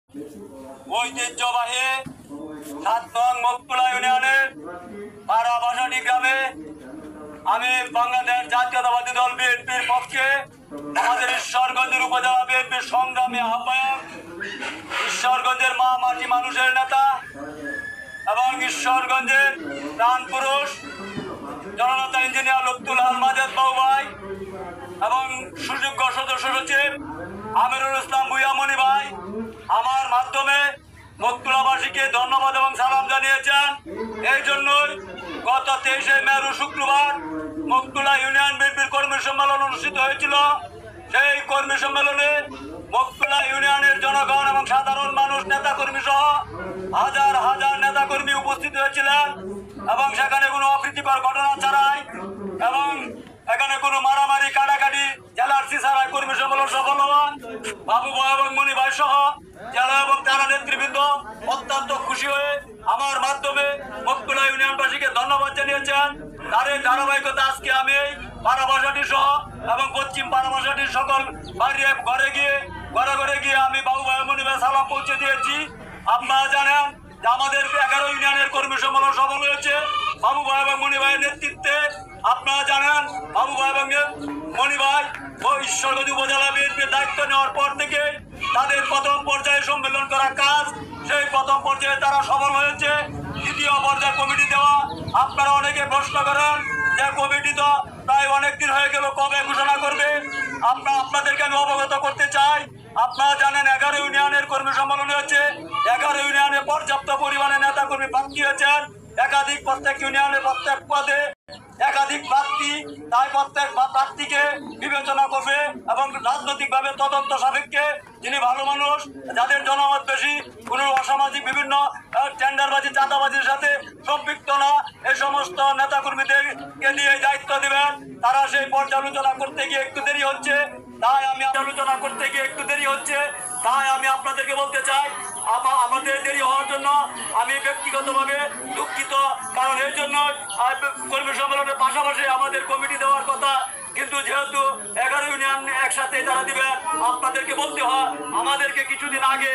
ঐতিহ্যবাহী ৭ নং মকবুলা ইউনিয়নের পাড়াবাসাটি গ্রামে আমি বাংলাদেশ জাতীয়তাবাদী দল বিএনপির পক্ষে আমাদের ঈশ্বরগঞ্জের উপজেলা বিএনপির সংগ্রামী আহ্বায়ক, ঈশ্বরগঞ্জের মা মাটি মানুষের নেতা এবং ঈশ্বরগঞ্জের প্রাণ পুরুষ জননেতা ইঞ্জিনিয়ার লুৎফুল আল মাজেদ বাবু ভাই এবং সুযোগ্য সদস্য সচিব আমিরুল ইসলাম ভুইয়া মনি ভাই আমার মাধ্যমে মকবুলাবাসীকে ধন্যবাদ এবং সালাম জানিয়েছেন। এই জন্যই গত 23শে মে শুক্রবার মকবুলা ইউনিয়ন বিএনপির কর্মী সম্মেলন অনুষ্ঠিত হয়েছিল। সেই কর্মী সম্মেলনে মকবুলা ইউনিয়নের জনগণ এবং সাধারণ মানুষ নেতাকর্মী সহ হাজার হাজার নেতাকর্মী উপস্থিত হয়েছিলেন এবং সেখানে কোনো অপ্রীতিকর ঘটনা ছাড়াই এবং এখানে কোনো মারামারি কাটাকাটি জেলারসি ছাড়াই কর্মী সম্মেলন সফল হন। বাবু ভাই এবং মনি ভাই সহ জেলা এবং তারা নেতৃবৃন্দ অত্যন্ত খুশি হয়ে আমার মাধ্যমে মকবুলা ইউনিয়নবাসীকে ধন্যবাদ জানিয়েছেন। তার এই ধারাবাহিকতা আজকে আমি পাড়াবাসাটি সহ এবং পশ্চিম পাড়াবাসাটির সকল বাড়ির ঘরে গিয়ে আমি বাবু ভাই মনি ভাই সালাম পৌঁছে দিয়েছি। আপনারা জানেন যে আমাদের 11 ইউনিয়নের কর্মী সম্মেলন সফল হয়েছে বাবু ভাই এবং মনি ভাইয়ের নেতৃত্বে। আপনারা জানেন বাবু ভাই এবং মনি ভাই ও ঈশ্বরগঞ্জ উপজেলা বিএনপির দায়িত্ব নেওয়ার পর থেকে তাদের প্রথম পর্যায়ে সম্মেলন করা কাজ, সেই প্রথম পর্যায়ে তারা সফল হয়েছে। দ্বিতীয় পর্যায়ে কমিটি দেওয়া, আপনারা অনেকে প্রশ্ন করেন যে কমিটি তো প্রায় অনেকদিন হয়ে গেল, কবে ঘোষণা করবে? আপনাদেরকে আমি অবগত করতে চাই। আপনারা জানেন 11 ইউনিয়নের কর্মী সম্মেলন হয়েছে। 11 ইউনিয়নে পর্যাপ্ত পরিমাণে নেতা কর্মী প্রার্থী হয়েছেন। প্রত্যেক ইউনিয়নে প্রত্যেক পদে একাধিক প্রার্থী, তাই প্রত্যেক প্রার্থীকে বিবেচনা করবে এবং রাজনৈতিকভাবে তদন্ত সাপেক্ষে যিনি ভালো মানুষ, যাদের জনমত বেশি, কোনো অসামাজিক বিভিন্ন টেন্ডারবাজি চাঁদাবাজির সাথে সম্পৃক্ত না, এই সমস্ত নেতাকর্মীদেরকে নিয়ে দায়িত্ব দিবেন। তারা সেই পর্যালোচনা করতে গিয়ে একটু দেরি হচ্ছে, তাই আমি আপনাদেরকে বলতে চাই আমাদের দেরি হওয়ার জন্য আমি ব্যক্তিগতভাবে দুঃখিত। কারণ এর জন্য কর্মী সম্মেলনের পাশাপাশি আমাদের কমিটি দেওয়ার কথা, কিন্তু যেহেতু 11 ইউনিয়ন একসাথে তারা দিবে, আপনাদেরকে বলতে হয় আমাদেরকে কিছুদিন আগে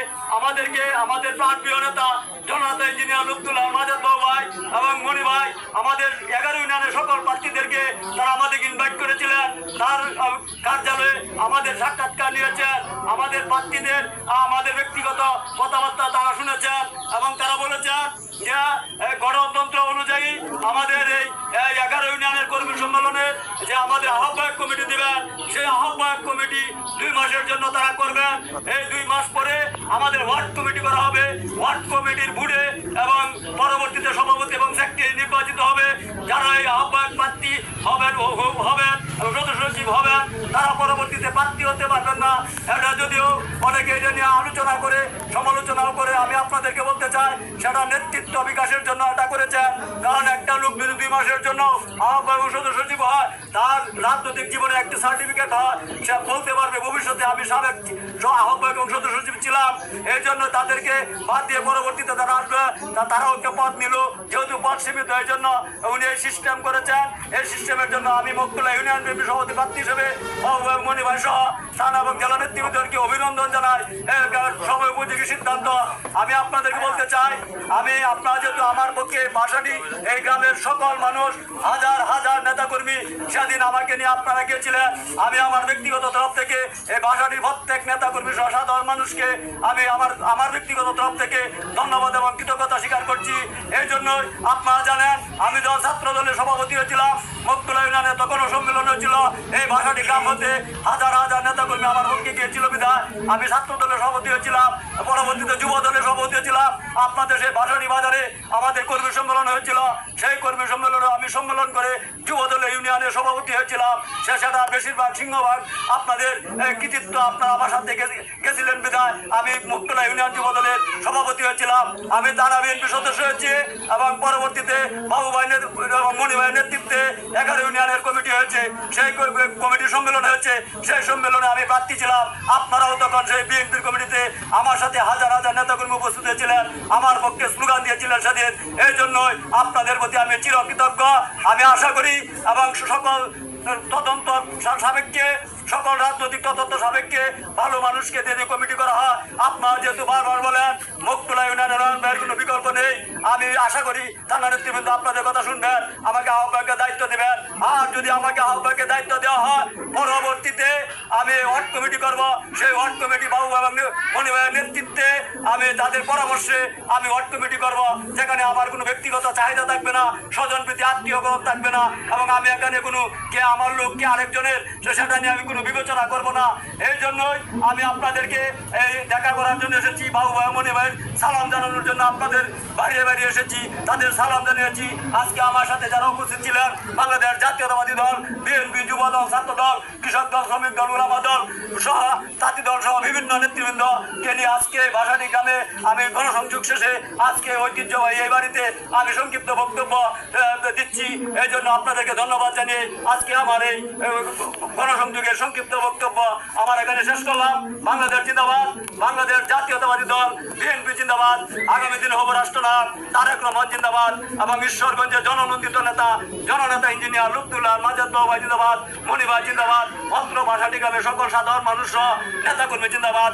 আমাদের প্রাণপ্রিয় নেতা জননেতা ইঞ্জিনিয়ার লুৎফুল আল মাজেদ বাবু ভাই এবং মনি ভাই আমাদের 11 ইউনিয়নের সকল প্রার্থীদেরকে তারা আমাদেরকে ইনভাইট করেছিলেন। তার কার্যালয়ে আমাদের সাক্ষাৎকার নিয়েছেন, আমাদের প্রার্থীদের আমাদের ব্যক্তিগত কথাবার্তা তারা শুনেছেন এবং তারা বলেছেন যে গণতন্ত্র অনুযায়ী আমাদের এই 11 ইউনিয়নের কর্মী সম্মেলনে যে আমাদের আহ্বায়ক কমিটি দিবেন, সেই আহ্বায়ক কমিটি 2 মাসের জন্য তারা করবেন। এই 2 মাস পরে আমাদের ওয়ার্ড কমিটি করা হবে। ওয়ার্ড কমিটির বুড়ে এবং পরবর্তীতে সভাপতি এবং সেক্রেটারি নির্বাচিত হবে। যারা এই আহ্বায়ক প্রার্থী হবেন এবং সদস্য সচিব হবেন, তারা পরবর্তীতে প্রার্থী হতে পারবেন না। এটা যদিও অনেকে এটা নিয়ে আলোচনা করে সমালোচনাও করে, আমি আপনাদেরকে বলতে চাই সেটা নেতৃত্ব বিকাশের জন্য এটা করেছেন। কারণ একটা লোক যদি 2 মাসের জন্য আহ্বায়ক এবং সদস্য সচিব হয়, তার রাজনৈতিক জীবনে একটি সার্টিফিকেট হয়, সে বলতে পারবে ভবিষ্যতে আমি সাবেক আহ্বায়ক এবং সদস্য সচিব ছিলাম। এই জন্য তাদেরকে বাদ দিয়ে পরবর্তীতে তারা আসবে, তারাও একটা পদ নিল। যেহেতু পদ সীমিত, এই জন্য উনি এই সিস্টেম করেছেন। এই সিস্টেমের জন্য আমি মকবুলা ইউনিয়ন বিএনপি সভাপতি প্রার্থী হিসেবে মনি ভাই সহ থানা এবং জেলা নেতৃবৃন্দকে অভিনন্দন জানাই। সময় উপযোগী সিদ্ধান্ত। আমি আপনাদেরকে বলতে চাই, আপনারা যেহেতু আমার পক্ষে বাসাটি এই গ্রামের সকল মানুষ, হাজার হাজার নেতাকর্মী সেদিন আমাকে নিয়ে আপনারা গিয়েছিলেন। আমি আমার ব্যক্তিগত তরফ থেকে এই বাসাটির প্রত্যেক নেতাকর্মী সহ সাধারণ মানুষকে আমি আমার ব্যক্তিগত তরফ থেকে ধন্যবাদ এবং কৃতজ্ঞতা স্বীকার করছি। এই জন্যই আপনারা জানেন আমি যখন ছাত্র দলের সভাপতি হয়েছিলাম মকবুলা ইউনিয়নে, তখনও সম্মেলন হয়েছিল। এই বাসাটি গ্রাম হতে হাজার হাজার নেতাকর্মী আমার পক্ষে গিয়েছিল বিধায় আমি ছাত্র দলের সভাপতি হয়েছিলাম, পরবর্তীতে যুব দলের সভাপতি হয়েছিলাম। আপনাদের সেই বাসাটি বাজারে আমাদের কর্মী সম্মেলন হয়েছিল। সেই কর্মী সম্মেলনে আমি সম্মেলন করে যুব দলের ইউনিয়নের সভাপতি হয়েছিলাম। সেটা বেশিরভাগ সিংহভাগ আপনাদের কৃতিত্ব, আপনারা আমার সাথে গেছিলেন বিধায় আমি মকবুলা ইউনিয়ন যুব দলের সভাপতি হয়েছিলাম। আমি থানা বিএনপি সদস্য হয়েছি এবং পরবর্তীতে বাবু ভাই এবং মনি ভাইয়ের নেতৃত্বে 11 ইউনিয়নের কমিটি হয়েছে। সেই কমিটি সম্মেলন হয়েছে, সেই সম্মেলনে আমি প্রার্থী ছিলাম। আপনারাও তখন সেই বিএনপির কমিটিতে আমার সাথে হাজার হাজার নেতাকর্মী উপস্থিত হয়েছিলেন, আমার পক্ষে স্লোগান দিয়েছিলেন সেদিন। এই জন্যই আপনাদের প্রতি আমি চিরকৃতজ্ঞ। আমি আশা করি এবং সকল তদন্ত সাপেক্ষে সকল রাজনৈতিক তত্ত্ব সাবেককে ভালো মানুষকে দিয়ে কমিটি করা হয়। আপনারা যেহেতু বারবার বলেন মকতুলা ইউনিয়নের ভাইয়ের কোনো বিকল্প নেই, আমি আশা করি থানা নেতৃবৃন্দ আপনাদের কথা শুনবেন, আমাকে আহ্বায়কের দায়িত্ব দেবেন। আর যদি আমাকে আহ্বায়কের দায়িত্ব দেওয়া হয়, পরবর্তীতে আমি ওয়ার্ড কমিটি করব। সেই ওয়ার্ড কমিটি বাবু এবং মনি ভাইয়ের নেতৃত্বে আমি তাদের পরামর্শে আমি ওয়ার্ড কমিটি করব, যেখানে আমার কোনো ব্যক্তিগত চাহিদা থাকবে না, স্বজনপ্রীতি আত্মীয়করণ থাকবে না, এবং আমি এখানে কোনো কে আমার লোক কে আরেকজনের সেটা নিয়ে আমি কোনো বিবেচনা করব না। এই জন্যই আমি আপনাদেরকে এই দেখা করার জন্য এসেছি, বাবু ভাই মনি ভাইয়ের সালাম জানানোর জন্য আপনাদের বাড়িয়ে বাড়িয়ে এসেছি, তাদের সালাম জানিয়েছি। আজকে আমার সাথে যারা উপস্থিত ছিলেন, বাংলাদেশ জাতীয়তাবাদী দল, বিএনপি, যুব দল, ছাত্র দল, কৃষক দল, শ্রমিক দল, উলামা দল সহ তাঁতি দল সহ বিভিন্ন নেতৃবৃন্দকে নিয়ে আজকে ভাষাটি গ্রামে আমি গণসংযোগ শেষে আজকে ঐতিহ্যবাহী এই বাড়িতে আমি সংক্ষিপ্ত বক্তব্য দিচ্ছি। এই জন্য আপনাদেরকে ধন্যবাদ জানিয়ে আজকে আমার এই গণসংযোগের সংক্ষিপ্ত বক্তব্য আমার এখানে শেষ করলাম। বাংলাদেশ জিন্দাবাদ, বাংলাদেশ জাতীয়তাবাদী দল, বিএনপি জিন্দাবাদ, আগামী দিনে হব রাষ্ট্রনায়ক তারেক রহমান জিন্দাবাদ, এবং ঈশ্বরগঞ্জের জননন্দিত নেতা জননেতা ইঞ্জিনিয়ার লুৎফুল্লাহ মাজেদ ভাই জিন্দাবাদ, মনি ভাই জিন্দাবাদ, অত্র ভাষাটি গ্রামের সকল সাধারণ মানুষ সহ নেতাকর্মী জিন্দাবাদ।